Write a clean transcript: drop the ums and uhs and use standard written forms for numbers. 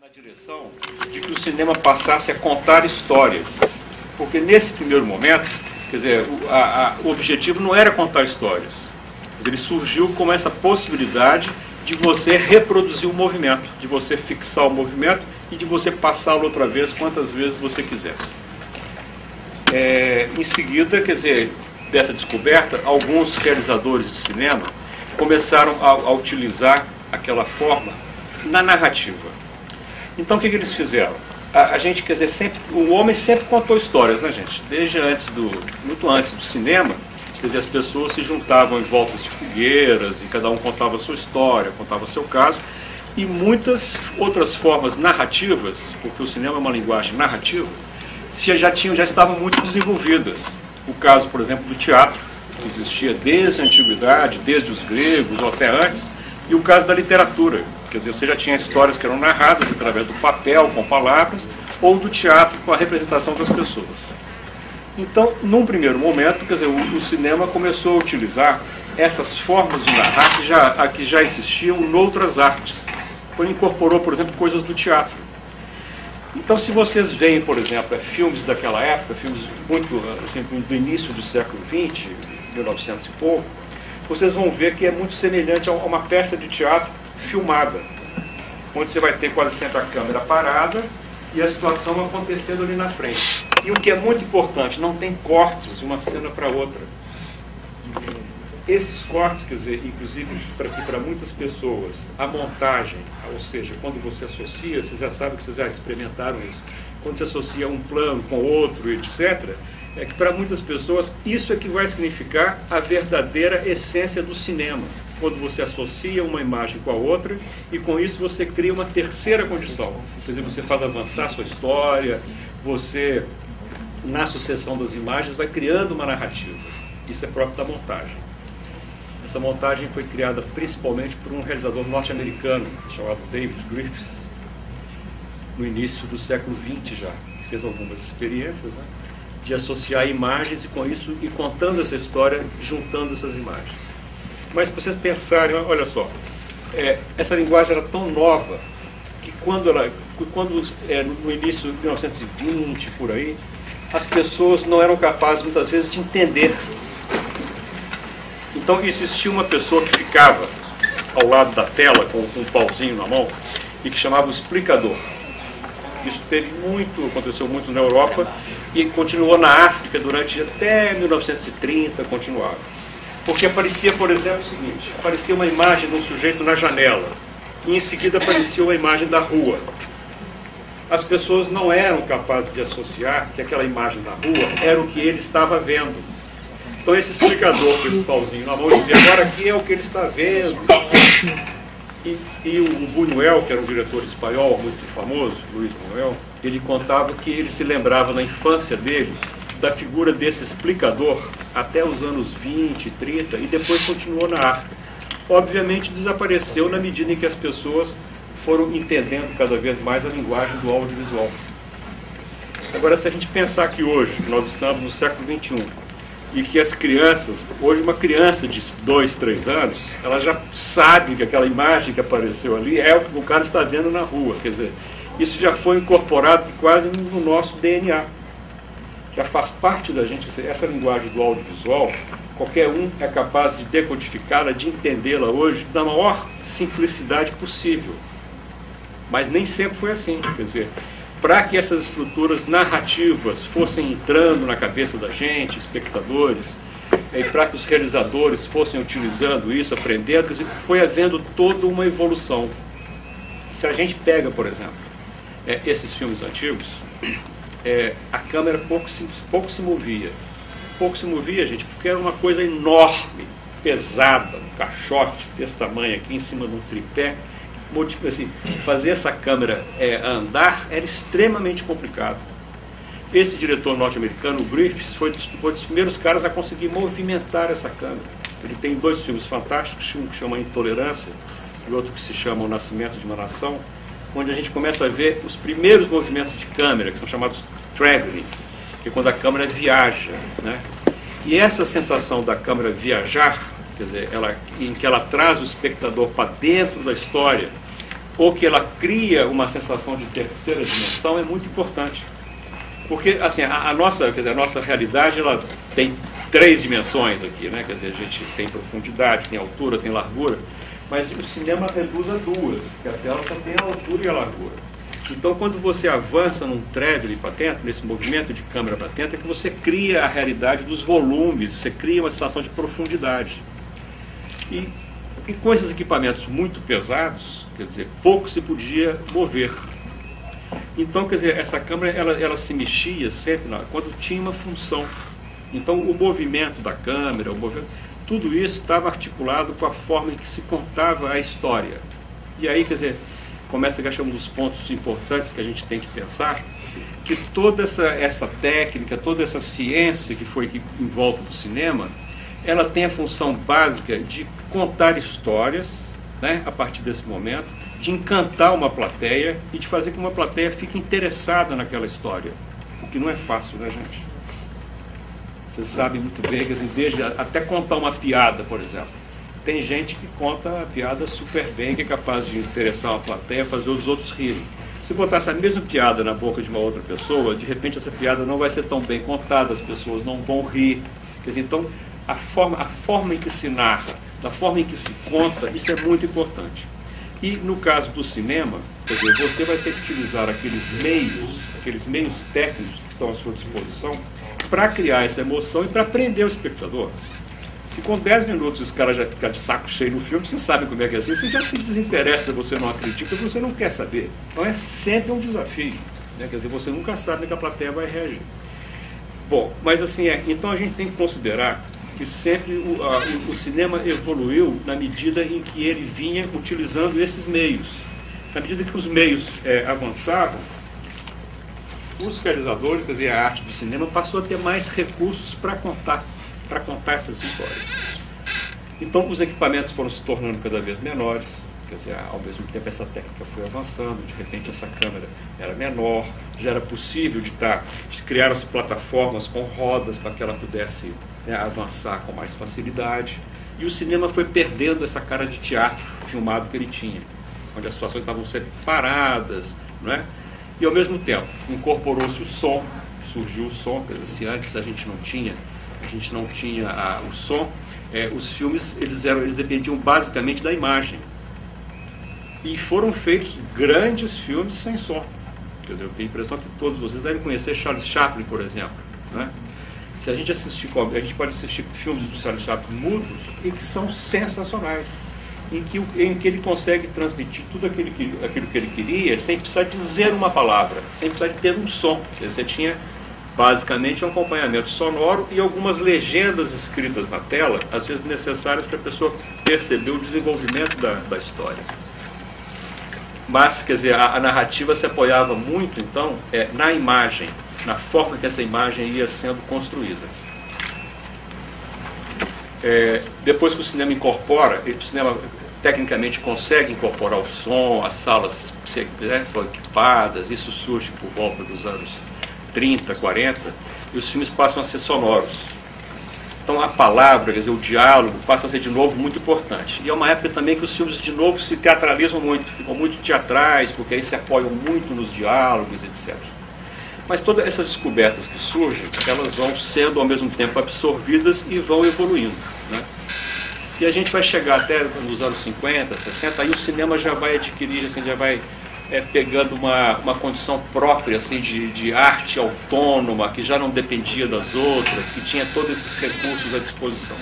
na direção de que o cinema passasse a contar histórias. Porque nesse primeiro momento, quer dizer, o objetivo não era contar histórias. Quer dizer, ele surgiu como essa possibilidade de você reproduzir o movimento, de você fixar o movimento e de você passá-lo outra vez quantas vezes você quisesse. Em seguida, quer dizer, dessa descoberta, alguns realizadores de cinema começaram a utilizar aquela forma na narrativa. Então, o que eles fizeram? A gente, quer dizer, o homem sempre contou histórias, né, gente? Desde muito antes do cinema, quer dizer, as pessoas se juntavam em voltas de fogueiras e cada um contava a sua história, contava seu caso, e muitas outras formas narrativas, porque o cinema é uma linguagem narrativa, já estavam muito desenvolvidas. O caso, por exemplo, do teatro, que existia desde a antiguidade, desde os gregos ou até antes, e o caso da literatura, quer dizer, você já tinha histórias que eram narradas através do papel, com palavras, ou do teatro, com a representação das pessoas. Então, num primeiro momento, quer dizer, o cinema começou a utilizar essas formas de narrar que já existiam em outras artes. Então, incorporou, por exemplo, coisas do teatro. Então, se vocês veem, por exemplo, filmes daquela época, filmes muito assim, do início do século XX, 1900 e pouco, vocês vão ver que é muito semelhante a uma peça de teatro filmada, onde você vai ter quase sempre a câmera parada e a situação acontecendo ali na frente. E o que é muito importante, não tem cortes de uma cena para outra. Esses cortes, quer dizer, inclusive para muitas pessoas, a montagem, ou seja, quando você associa, vocês já sabem que vocês já experimentaram isso, quando você associa um plano com outro, etc., é que para muitas pessoas isso é que vai significar a verdadeira essência do cinema. Quando você associa uma imagem com a outra e com isso você cria uma terceira condição. Quer dizer, você faz avançar a sua história, você, na sucessão das imagens, vai criando uma narrativa. Isso é próprio da montagem. Essa montagem foi criada principalmente por um realizador norte-americano chamado David Griffiths, no início do século XX já. Fez algumas experiências, né, de associar imagens e com isso ir contando essa história, juntando essas imagens. Mas para vocês pensarem, olha só, essa linguagem era tão nova que quando no início de 1920, por aí, as pessoas não eram capazes muitas vezes de entender. Então existia uma pessoa que ficava ao lado da tela com um pauzinho na mão e que chamava o explicador. Isso aconteceu muito na Europa e continuou na África durante até 1930, continuava. Porque aparecia, por exemplo, o seguinte, aparecia uma imagem de um sujeito na janela e em seguida aparecia uma imagem da rua. As pessoas não eram capazes de associar que aquela imagem da rua era o que ele estava vendo. Então esse explicador com esse pauzinho na mão dizia, agora aqui é o que ele está vendo. E o Buñuel, que era um diretor espanhol muito famoso, Luís Buñuel, ele contava que ele se lembrava na infância dele da figura desse explicador até os anos 20, 30 e depois continuou na África. Obviamente desapareceu na medida em que as pessoas foram entendendo cada vez mais a linguagem do audiovisual. Agora, se a gente pensar que hoje nós estamos no século XXI e que as crianças, hoje uma criança de 2, 3 anos, ela já sabe que aquela imagem que apareceu ali é o que o cara está vendo na rua. Quer dizer, isso já foi incorporado quase no nosso DNA. Já faz parte da gente, essa linguagem do audiovisual, qualquer um é capaz de decodificá-la, de entendê-la hoje da maior simplicidade possível. Mas nem sempre foi assim. Quer dizer, para que essas estruturas narrativas fossem entrando na cabeça da gente, espectadores, e para que os realizadores fossem utilizando isso, aprendendo, quer dizer, foi havendo toda uma evolução. Se a gente pega, por exemplo, esses filmes antigos, a câmera pouco se movia. Pouco se movia, gente, porque era uma coisa enorme, pesada, um caixote desse tamanho aqui em cima de um tripé. Assim, fazer essa câmera andar era extremamente complicado. Esse diretor norte-americano, Griffiths, foi dos primeiros caras a conseguir movimentar essa câmera. Ele tem 2 filmes fantásticos, um que chama Intolerância e outro que se chama O Nascimento de uma Nação, onde a gente começa a ver os primeiros movimentos de câmera, que são chamados travelling, que é quando a câmera viaja, né? E essa sensação da câmera viajar, quer dizer, em que ela traz o espectador para dentro da história, ou que ela cria uma sensação de terceira dimensão, é muito importante. Porque assim, a nossa realidade, ela tem 3 dimensões aqui, né? Quer dizer, a gente tem profundidade, tem altura, tem largura, mas o cinema reduz a 2, porque a tela só tem a altura e a largura. Então, quando você avança num traveling para dentro, nesse movimento de câmera para dentro, é que você cria a realidade dos volumes, você cria uma sensação de profundidade. E com esses equipamentos muito pesados, quer dizer, pouco se podia mover. Então, quer dizer, essa câmera, ela se mexia sempre quando tinha uma função. Então, o movimento da câmera, tudo isso estava articulado com a forma em que se contava a história. E aí, quer dizer, começa a achar um dos pontos importantes que a gente tem que pensar, que toda essa técnica, toda essa ciência que foi em volta do cinema, ela tem a função básica de contar histórias, né, a partir desse momento, de encantar uma plateia e de fazer com que uma plateia fique interessada naquela história. O que não é fácil, né, gente? Vocês sabem muito bem que assim, desde até contar uma piada, por exemplo. Tem gente que conta a piada super bem, que é capaz de interessar uma plateia, fazer os outros rirem. Se botar essa mesma piada na boca de uma outra pessoa, de repente essa piada não vai ser tão bem contada, as pessoas não vão rir. Quer dizer, então, a forma em que se narra, da forma em que se conta, isso é muito importante. E no caso do cinema, quer dizer, você vai ter que utilizar aqueles meios técnicos que estão à sua disposição para criar essa emoção e para prender o espectador. Se com 10 minutos esse cara já fica de saco cheio no filme, você sabe como é que é assim, você já se desinteressa, você não acredita, você não quer saber. Então é sempre um desafio, né? Quer dizer, você nunca sabe como é que a plateia vai reagir. Bom, mas assim, então a gente tem que considerar que sempre o cinema evoluiu na medida em que ele vinha utilizando esses meios. Na medida que os meios avançavam, os realizadores, quer dizer, a arte do cinema passou a ter mais recursos para contar essas histórias. Então, os equipamentos foram se tornando cada vez menores, quer dizer, ao mesmo tempo essa técnica foi avançando, de repente essa câmera era menor, já era possível de criar as plataformas com rodas para que ela pudesse avançar com mais facilidade. E o cinema foi perdendo essa cara de teatro filmado que ele tinha, onde as situações estavam sempre paradas, não é? E ao mesmo tempo incorporou-se o som, surgiu o som, quer dizer, se antes a gente não tinha o som, os filmes eles dependiam basicamente da imagem. E foram feitos grandes filmes sem som. Quer dizer, eu tenho a impressão que todos vocês devem conhecer Charles Chaplin, por exemplo, né? Se a gente pode assistir filmes do Charles Chaplin mudos e que são sensacionais, em que ele consegue transmitir tudo aquilo que ele queria sem precisar dizer uma palavra, sem precisar de ter um som. Você tinha basicamente um acompanhamento sonoro e algumas legendas escritas na tela, às vezes necessárias para a pessoa perceber o desenvolvimento da história. Mas, quer dizer, a narrativa se apoiava muito, então, na imagem, na forma que essa imagem ia sendo construída. Depois que o cinema incorpora, o cinema tecnicamente consegue incorporar o som, as salas são equipadas, isso surge por volta dos anos 30, 40, e os filmes passam a ser sonoros. Então a palavra, quer dizer, o diálogo passa a ser de novo muito importante. E é uma época também que os filmes de novo se teatralizam muito, ficam muito teatrais, porque aí se apoiam muito nos diálogos, etc. Mas todas essas descobertas que surgem, elas vão sendo ao mesmo tempo absorvidas e vão evoluindo, né? E a gente vai chegar até nos anos 50, 60, aí o cinema já vai adquirir, assim, já vai pegando uma condição própria, assim, de arte autônoma, que já não dependia das outras, que tinha todos esses recursos à disposição.